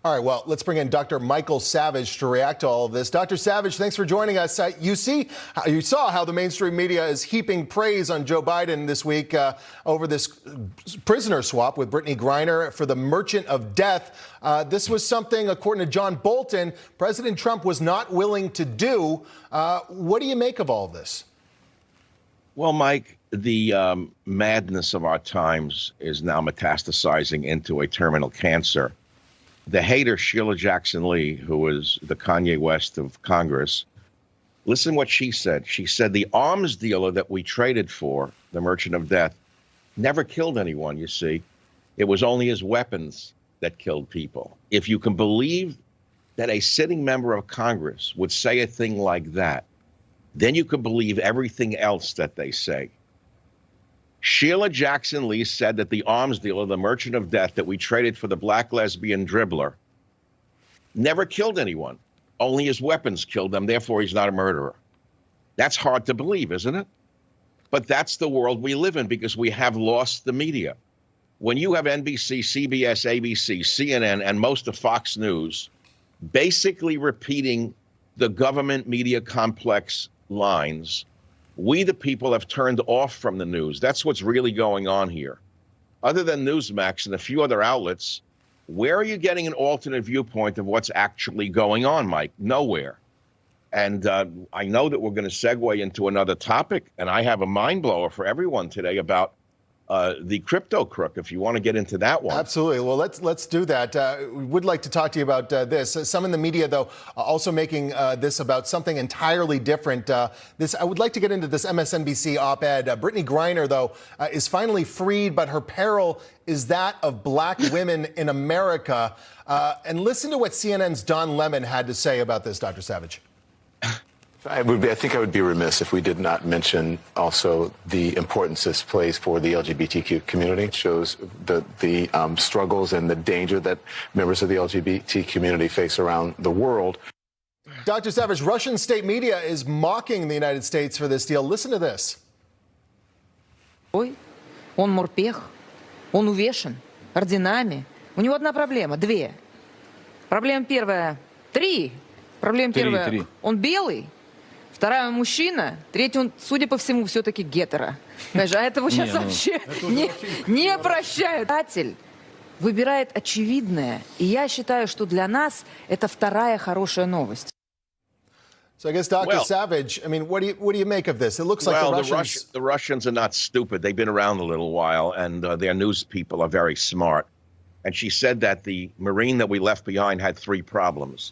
All right, well, let's bring in Dr. Michael Savage to react to all of this. Dr. Savage, thanks for joining us. You saw how the mainstream media is heaping praise on Joe Biden this week over this prisoner swap with Brittany Griner for the merchant of death. This was something, according to John Bolton, President Trump was not willing to do. What do you make of all of this? Well, Mike, the madness of our times is now metastasizing into a terminal cancer. The hater Sheila Jackson Lee, who is the Kanye West of Congress, listen what she said. She said the arms dealer that we traded for, the merchant of death, never killed anyone, you see. It was only his weapons that killed people. If you can believe that a sitting member of Congress would say a thing like that, then you can believe everything else that they say. Sheila Jackson Lee said that the arms dealer, the merchant of death that we traded for the black lesbian dribbler, never killed anyone. Only his weapons killed them. Therefore, he's not a murderer. That's hard to believe, isn't it? But that's the world we live in because we have lost the media. When you have NBC, CBS, ABC, CNN, and most of Fox News basically repeating the government media complex lines, we, the people, have turned off from the news. That's what's really going on here. Other than Newsmax and a few other outlets, where are you getting an alternate viewpoint of what's actually going on, Mike? Nowhere. And I know that we're going to segue into another topic, and I have a mind blower for everyone today about the crypto crook, if you want to get into that one. Absolutely. Well, let's do that. We would like to talk to you about this. Some in the media, though, also making this about something entirely different. I would like to get into this MSNBC op-ed. Brittany Griner, though, is finally freed, but her peril is that of black women in America. And listen to what CNN's Don Lemon had to say about this, Dr. Savage. I think I would be remiss if we did not mention also the importance this plays for the LGBTQ community. It shows the struggles and the danger that members of the LGBT community face around the world. Dr. Savage, Russian state media is mocking the United States for this deal. Listen to this. Он морпех, он увешан орденами. У него одна проблема, две. Проблема первая, три. Проблема первая, он белый. Вторая, он мужчина. Третий, он, судя по всему, все-таки гетеро. А этого сейчас вообще не прощают. Читатель выбирает очевидное. И я считаю, что для нас это вторая хорошая новость. So I guess, Dr. Savage, I mean, what do you make of this? It looks like the Russians are not stupid. They've been around a little while, and their news people are very smart. And she said that the Marine that we left behind had three problems.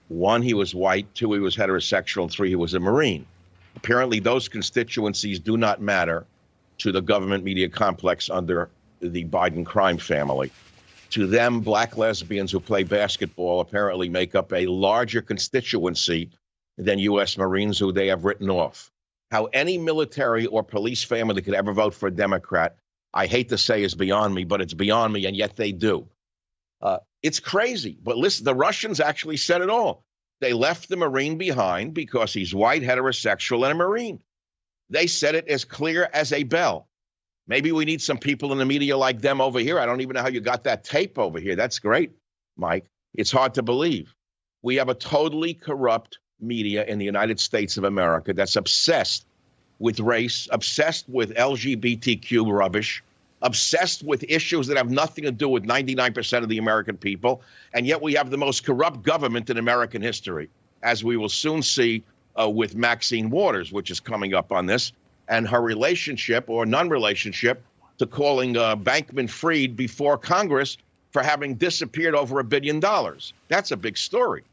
One, he was white. Two, he was heterosexual. And three, he was a Marine. Apparently, those constituencies do not matter to the government media complex under the Biden crime family. To them, black lesbians who play basketball apparently make up a larger constituency than U.S. Marines who they have written off. How any military or police family could ever vote for a Democrat, I hate to say is beyond me, but it's beyond me, and yet they do. It's crazy. But listen, the Russians actually said it all. They left the Marine behind because he's white, heterosexual, and a Marine. They said it as clear as a bell. Maybe we need some people in the media like them over here. I don't even know how you got that tape over here. That's great, Mike. It's hard to believe. We have a totally corrupt media in the United States of America that's obsessed with race, obsessed with LGBTQ rubbish, obsessed with issues that have nothing to do with 99% of the American people, and yet we have the most corrupt government in American history, as we will soon see with Maxine Waters, which is coming up on this, and her relationship or non-relationship to calling Bankman-Fried before Congress for having disappeared over $1 billion. That's a big story.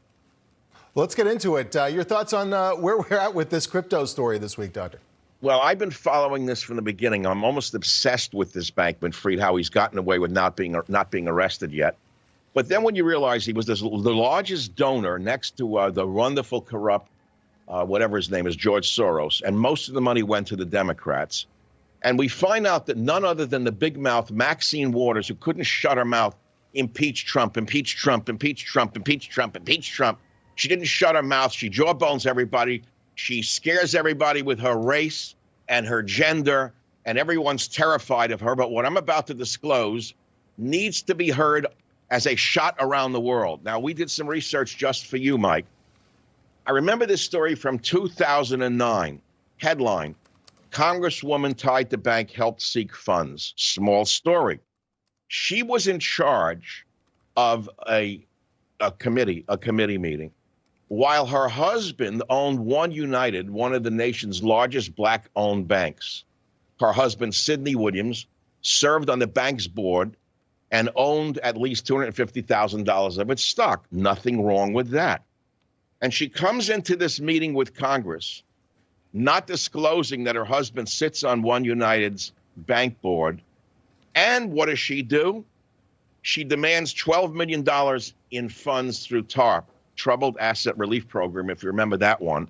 Let's get into it. Your thoughts on where we're at with this crypto story this week, Doctor? Well, I've been following this from the beginning. I'm almost obsessed with this Bankman-Fried, how he's gotten away with not being arrested yet. But then when you realize he was the largest donor next to the wonderful, corrupt, whatever his name is, George Soros, and most of the money went to the Democrats. And we find out that none other than the big mouth Maxine Waters, who couldn't shut her mouth, impeach Trump, impeach Trump, impeach Trump, impeach Trump, impeach Trump. She didn't shut her mouth. She jawbones everybody. She scares everybody with her race and her gender, and everyone's terrified of her. But what I'm about to disclose needs to be heard as a shot around the world. Now, we did some research just for you, Mike. I remember this story from 2009. Headline, Congresswoman tied to bank helped seek funds. Small story. She was in charge of a committee meeting, while her husband owned One United, one of the nation's largest black-owned banks. Her husband, Sidney Williams, served on the bank's board and owned at least $250,000 of its stock. Nothing wrong with that. And she comes into this meeting with Congress, not disclosing that her husband sits on One United's bank board. And what does she do? She demands $12 million in funds through TARP, Troubled Asset Relief Program, if you remember that one.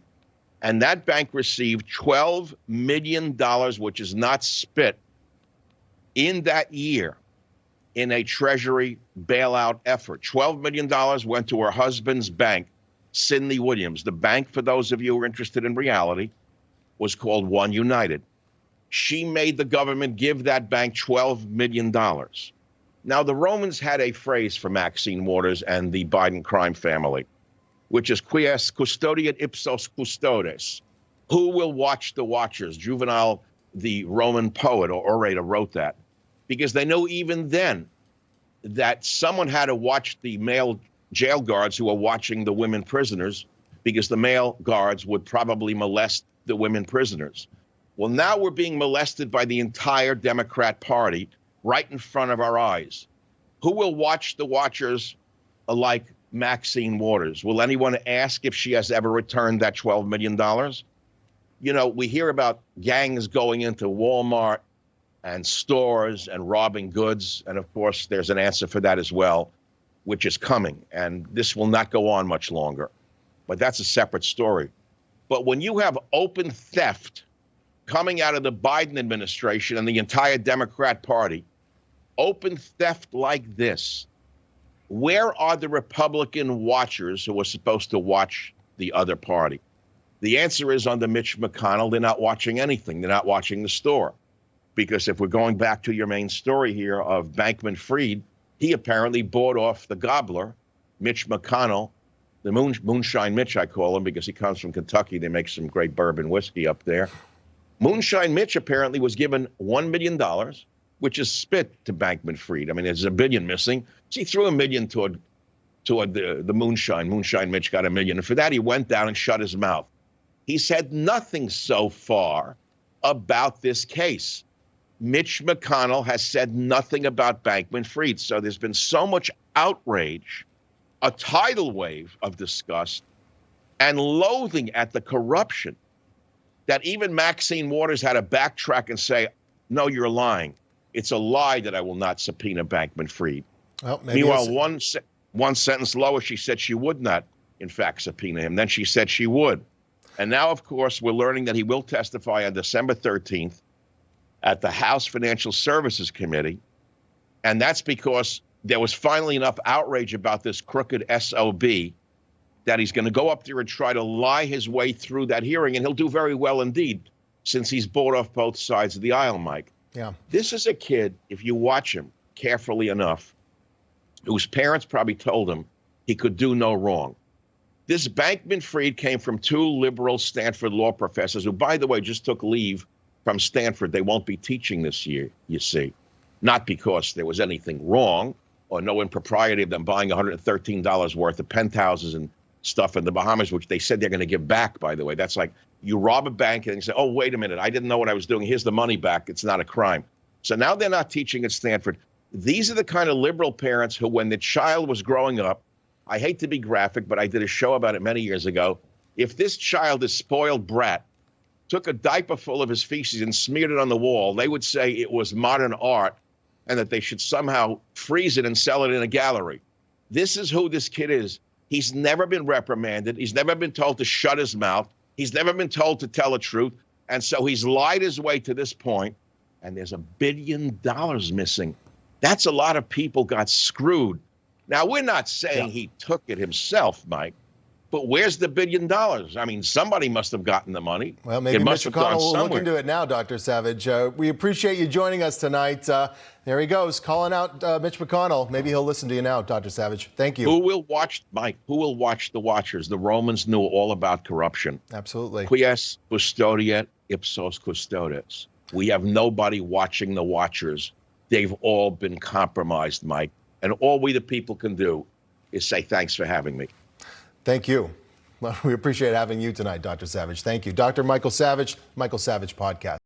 And that bank received $12 million, which is not spit, in that year in a Treasury bailout effort. $12 million went to her husband's bank, Sidney Williams. The bank, for those of you who are interested in reality, was called One United. She made the government give that bank $12 million. Now, the Romans had a phrase for Maxine Waters and the Biden crime family, which is quies custodiet ipsos custodes. Who will watch the watchers? Juvenal, the Roman poet or orator, wrote that, because they knew even then that someone had to watch the male jail guards who were watching the women prisoners, because the male guards would probably molest the women prisoners. Well, now we're being molested by the entire Democrat Party right in front of our eyes. Who will watch the watchers like Maxine Waters? Will anyone ask if she has ever returned that $12 million? You know, we hear about gangs going into Walmart and stores and robbing goods. And of course, there's an answer for that as well, which is coming. And this will not go on much longer. But that's a separate story. But when you have open theft coming out of the Biden administration and the entire Democrat Party, open theft like this, where are the Republican watchers who are supposed to watch the other party? The answer is under Mitch McConnell, they're not watching anything. They're not watching the store. Because if we're going back to your main story here of Bankman-Fried, he apparently bought off the gobbler, Mitch McConnell, the Moonshine Mitch, I call him, because he comes from Kentucky. They make some great bourbon whiskey up there. Moonshine Mitch apparently was given $1 million, which is spit to Bankman-Fried. I mean, there's $1 billion missing. So he threw $1 million toward the Moonshine. Moonshine Mitch got $1 million. And for that, he went down and shut his mouth. He said nothing so far about this case. Mitch McConnell has said nothing about Bankman-Fried. So there's been so much outrage, a tidal wave of disgust and loathing at the corruption, that even Maxine Waters had to backtrack and say, no, you're lying. It's a lie that I will not subpoena Bankman-Fried. Well, meanwhile, one sentence lower, she said she would not, in fact, subpoena him. Then she said she would. And now, of course, we're learning that he will testify on December 13th at the House Financial Services Committee. And that's because there was finally enough outrage about this crooked SOB that he's going to go up there and try to lie his way through that hearing. And he'll do very well indeed, since he's bought off both sides of the aisle, Mike. Yeah. This is a kid, if you watch him carefully enough, whose parents probably told him he could do no wrong. This Bankman-Fried came from two liberal Stanford law professors who, by the way, just took leave from Stanford. They won't be teaching this year, you see. Not because there was anything wrong or no impropriety of them buying $113 worth of penthouses and stuff in the Bahamas, which they said they're going to give back, by the way. That's like you rob a bank and you say, oh, wait a minute, I didn't know what I was doing. Here's the money back. It's not a crime. So now they're not teaching at Stanford. These are the kind of liberal parents who, when the child was growing up, I hate to be graphic, but I did a show about it many years ago. If this child, this spoiled brat, took a diaper full of his feces and smeared it on the wall, they would say it was modern art and that they should somehow freeze it and sell it in a gallery. This is who this kid is. He's never been reprimanded. He's never been told to shut his mouth. He's never been told to tell the truth. And so he's lied his way to this point, and there's $1 billion missing. That's a lot of people got screwed. Now, we're not saying he took it himself, Mike, But where's the $1 billion? I mean, somebody must have gotten the money. Well, maybe it must Mitch have gone McConnell will look somewhere. into it now, Dr. Savage. We appreciate you joining us tonight. There he goes, calling out Mitch McConnell. Maybe he'll listen to you now, Dr. Savage. Thank you. Who will watch, Mike? Who will watch the watchers? The Romans knew all about corruption. Absolutely. Quies custodiet ipsos custodes. We have nobody watching the watchers. They've all been compromised, Mike. And all we the people can do is say thanks for having me. Thank you. Well, we appreciate having you tonight, Dr. Savage. Thank you. Dr. Michael Savage, Michael Savage Podcast.